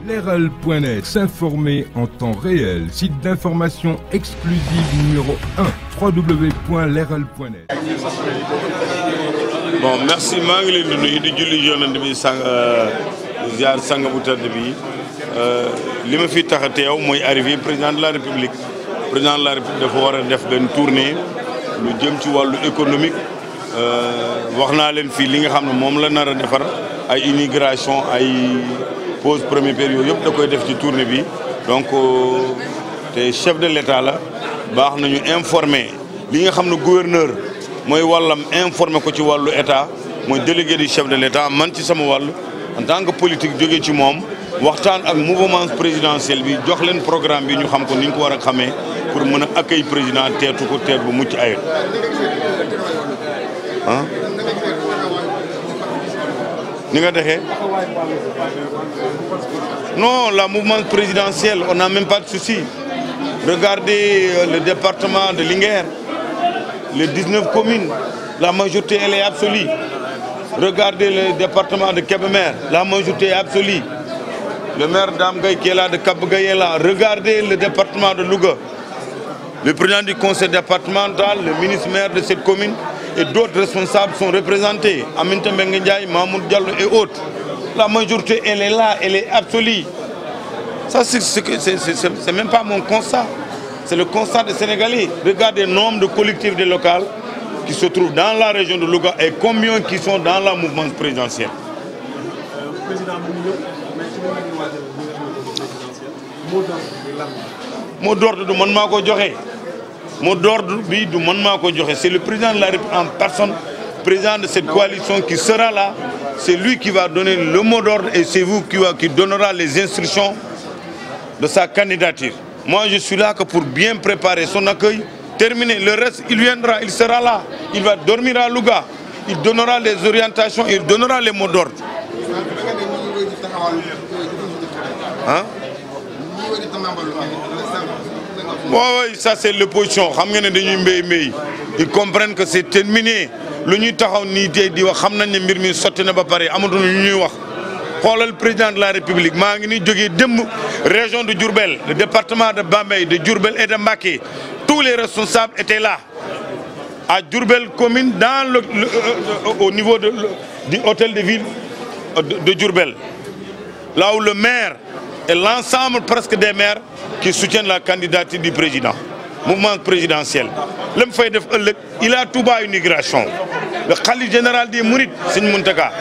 Leral.net, s'informer en temps réel. Site d'information exclusive numéro 1, www.leral.net. Bon, merci. maa ngi leen di nuyu di julli yonent bi ziar sang bu tedd bi li ma fi tax a teew mooy arrivé président de la République. Président de la République dafa war a def benn tournée lu jëm ci wàllu économique wax naa leen fii li nga xam ne moom la nar a defar ay immigration ay pose premier période yëpp da koy def ci tournée bi donc te chef de l'État la baax nañu informer li nga xam ne gouverneur mooy wàllam informer ko ci wàllu état mooy délégué du chef de l'État man ci sama wàll en tant que politique jóge ci moom waxtaan ak mouvement présidentiel bi jox leen programme bi ñu xam ko ni ñu ko war a xamee pour mën a accueillir président teetu ko teet bu mucc ayib ah ni nga defee non la mouvement présidentiel on n'a même pas de souci. Regardez le département de Linguère, les 19 communes, la majorité elle est absolue. Regardez le département de Kébémer, la majorité est absolue. Le maire Dame Gaye qui est là, de Cap Gaye est là. Regardez le département de Louga. Le président du conseil départemental, le ministre maire de cette commune et d'autres responsables sont représentés. Aminata Mbengue Ndiaye, Mamoud Diallo et autres. La majorité elle est là, elle est absolue. Ça, c'est même pas mon constat. C'est le constat des Sénégalais. Regardez le nombre de collectivités locales qui se trouvent dans la région de Louga et combien qui sont dans la mouvance présidentielle. Mot d'ordre du man maa ko joxe. Mot d'ordre bi du man maa ko joxe. C'est le président de la République en personne, président de cette coalition qui sera là. C'est lui qui va donner le mot d'ordre et c'est vous qui donnera les instructions de sa candidature. Moi, je suis là que pour bien préparer son accueil, terminer. Le reste, il viendra, il sera là. Il va dormir à Louga. Il donnera les orientations, il donnera les mots d'ordre. Hein? Oui, ça c'est l'opposition. Ils comprennent que c'est terminé. Lu ñuy taxaw nii tey di wax xam nañ ne mbir mi sotti na ba pare amatul lu ñuy wax xoolal président de la République maa ngi ni jógee démb région de Diourbel le département de Bambey de Diourbel et de Mbacké tous les responsables étaient là à Diourbel commune dans au niveau du hôtel de ville de Diourbel là où le maire et l'ensemble presque des maires qui soutiennent la candidature du président mouvement présidentiel la mu fay def ëllëg il a Touba immigration le khalife général des Mourides Serigne Mountaga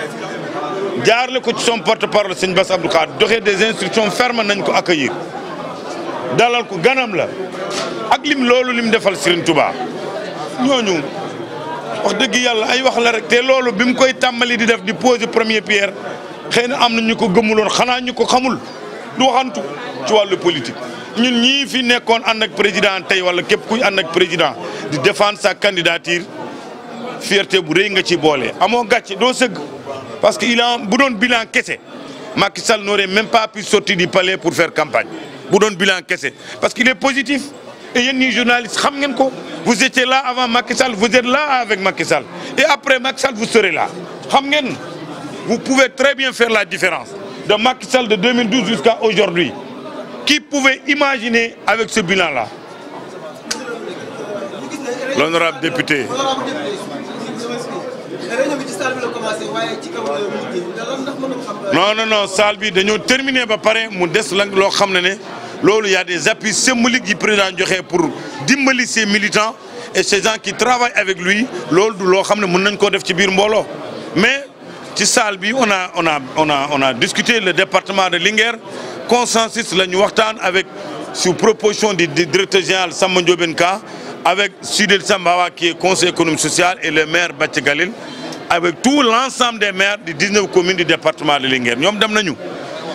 jaarle ko ci son porte-parole Serigne Bass Abdou Khadre doxee des instructions fermes nañ ko accueillir dalal ko ganam la ak loolu lim defal Serigne Touba ñooñu wax dëgg yàlla ay wax la rek te loolu bi mu koy tàmbali di def di poser première pierre xëy na am na ñu ko gëmuloon xanaa ñu ko xamul du waxantu ci wàllu politique. ñun ñii fi nekkoon ànd ak président tey wala képp kuy ànd ak président di défendre sa candidature fierté bu rëy nga ci boole amoo gàcce doo sëgg parce que bu doon bilan kese Macky Sall n'aurait même pas pu sortir du palais pour faire campagne bu doon bilan kese parce qu'il est positif et yéen ñii journalistes xam ngeen ko vous étiez là avant Macky Sall vous êtes là avec Macky Sall et après Macky Sall vous serez là xam ngeen vous pouvez très bien faire la différence de Macky Sall de 2012 jusqu'à aujourd'hui. Qui pouvait imaginer avec ce bilan-là? L'honorable député. Non, salle bi dañoo terminé ba pare mu des la loo xam ne loolu y a des appuis symboliques du président joxe pour dimbali ses militants et ces gens qui travaillent avec lui loolu du loo xam ne mën nañ koo def ci biir mbooloo mais ci salle bi on a discuté le département de Linguère. Consensus la ñu waxtaan avec sous proposition du directeur général Samba Ndiobène Ka avec Sidel Sambawa qui est conseiller économique social et le maire Bathie Galil avec tout l'ensemble des maires des 19 communes du département de Linguère ñoom dem nañu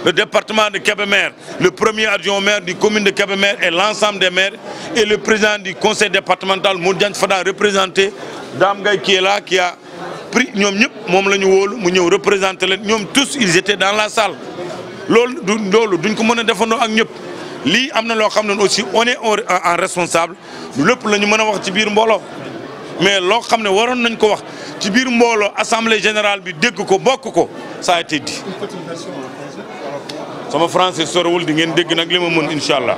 le département de Kébémer le premier adjoint au maire du commune de Kébémer et l'ensemble des maires et le président du conseil départemental Modou Diagne Fada représenté Dame Gaye qui est là qui a pris ñoom ñëpp moom la ñu wóolu mu ñëw représenté leen ñoom tous ils étaient dans la salle loolu duñ ko mën a defandoo ak ñëpp lii am na loo xam ne aussi on est en responsable lépp la ñu mën a wax ci biir mbooloo mais loo xam ne waroon nañ ko wax ci biir mbooloo assemblée générale bi dégg ko bokk ko ça a été dit. sama français sorewul di ngeen dégg nag li ma mën incha allah.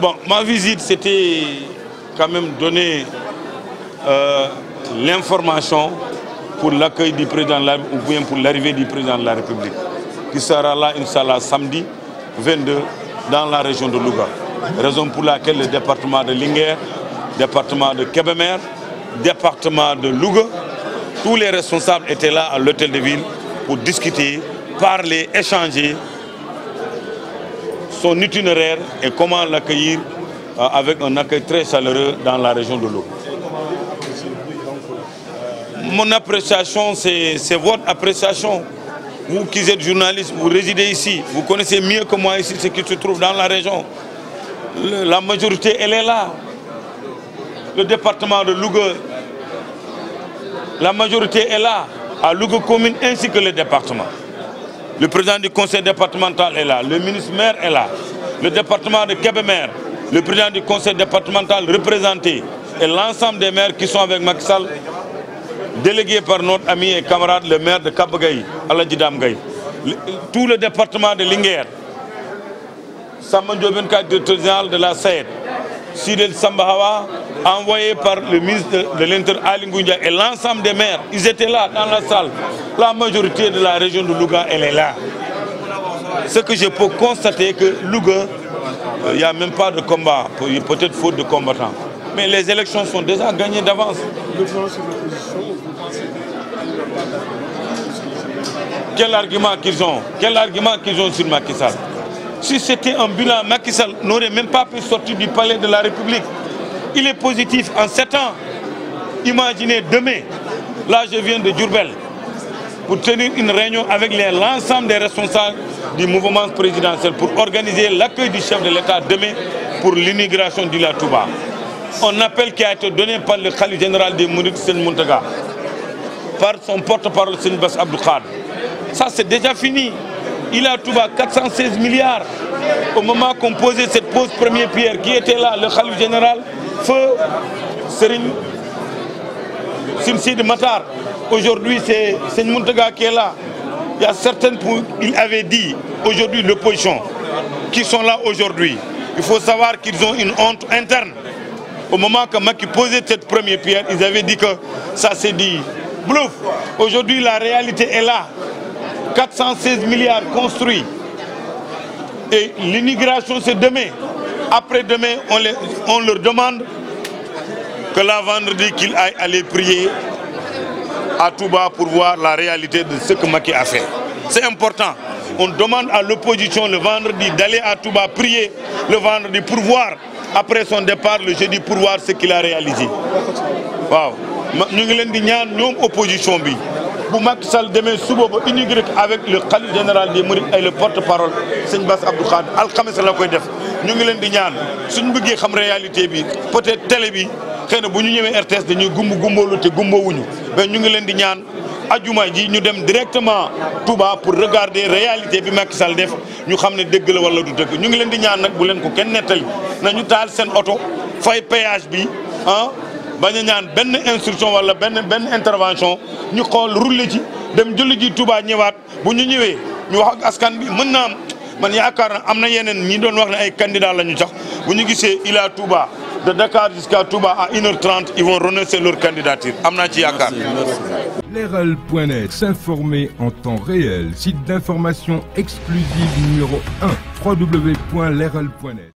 Bon, ma visite, c'était quand même donner l'information pour l'accueil du président de la République, ou bien pour l'arrivée du président de la République, qui sera là, Inch'Allah, samedi 22, dans la région de Louga. Raison pour laquelle le département de Linguère, département de Kébémer, département de Louga, tous les responsables étaient là à l'hôtel de ville pour discuter, parler, échanger son itinéraire et comment l'accueillir avec un accueil très chaleureux dans la région de Louga. Mon appréciation, c'est votre appréciation. Vous qui êtes journaliste, vous résidez ici, vous connaissez mieux que moi ici ce qui se trouve dans la région. La majorité, elle est là. Le département de Louga, la majorité est là, à Louga commune ainsi que le département. Le président du conseil départemental est là, le ministre maire est là, le département de Kébémer, le président du conseil départemental représenté et l'ensemble des maires qui sont avec Macky Sall, délégués par notre ami et camarade le maire de Kabagaï, Aladji Dame Gaye. Tout le département de Linguère, Samba Ndiobène Ka, directeur général de la SAED, Sidel Samba Hawa, envoyé par le ministre de l'Intérieur Ali Ngouille et l'ensemble des maires, ils étaient là dans la salle. La majorité de la région de Louga, elle est là. Ce que je peux constater que Louga, il n'y a même pas de combat, peut-être faute de combattants. Mais les élections sont déjà gagnées d'avance. Quel argument qu'ils ont? Quel argument qu'ils ont sur Macky Sall? Si c'était un bilan, Macky Sall n'aurait même pas pu sortir du palais de la République. Il est positif en 7 ans. Imaginez demain, là je viens de Diourbel, pour tenir une réunion avec l'ensemble des responsables du mouvement présidentiel pour organiser l'accueil du chef de l'État demain pour l'immigration d'Ila Touba. Un appel qui a été donné par le khalife général des Mourides, Sen Mountaga, par son porte-parole, Sen Bass Abdou Khadre. Ça c'est déjà fini. Ila Touba, 416 milliards. Au moment qu'on posait cette pose première pierre, qui était là, le khalife général, Feu Serigne Sidi Matar. Aujourd'hui, c'est Sen Mountaga qui est là. Il y a certaines, il avait dit, aujourd'hui, l'opposition, qui sont là aujourd'hui. Il faut savoir qu'ils ont une honte interne. Au moment que Macky posait cette première pierre, ils avaient dit que ça s'est dit bluff. Aujourd'hui, la réalité est là. 416 milliards construits. Et l'immigration, c'est demain. Après-demain, on leur demande que la vendredi qu'ils aillent aller prier à Touba pour voir la réalité de ce que Macky a fait. C'est important. On demande à l'opposition le vendredi d'aller à Touba prier le vendredi pour voir, après son départ le jeudi, pour voir ce qu'il a réalisé. Waaw. Ñu ngi leen di ñaan ñoom opposition bi. Bu Macky Sall demee suba ba inauguré avec le khalife général des Mourides et le porte-parole Sëñ Bass Abdou Khadre alxames la koy def ñu ngi leen di ñaan suñu bëggee xam réalité bi peut-être télé bi xëy na bu ñu ñëwee RTS dañuy gumboolu te gumbowuñu mais ñu ngi leen di ñaan ajuma ji ñu dem directement Touba pour regarder réalité bi Macky Sall def ñu xam ne dëgg la wala du dëgg ñu ngi leen di ñaan nag bu leen ko kenn nettali nañu taal seen oto fay péage bi bañ a ñaan benn instruction wala benn intervention ñu xool roulé ci dem julli ji Touba ñëwaat bu ñu ñëwee ñu wax ak askan bi mën naa am man yaakaar na am na yeneen ñi doon wax ne ay candidats la ñu sax bu ñu gisee Ila Touba de Dakar jusqu'à Touba à 1h30 ils vont renoncer leur candidature am naa ci yaakaar. Leral.net, s'informer en temps réel, site d'information exclusive numéro 1, www.leral.net.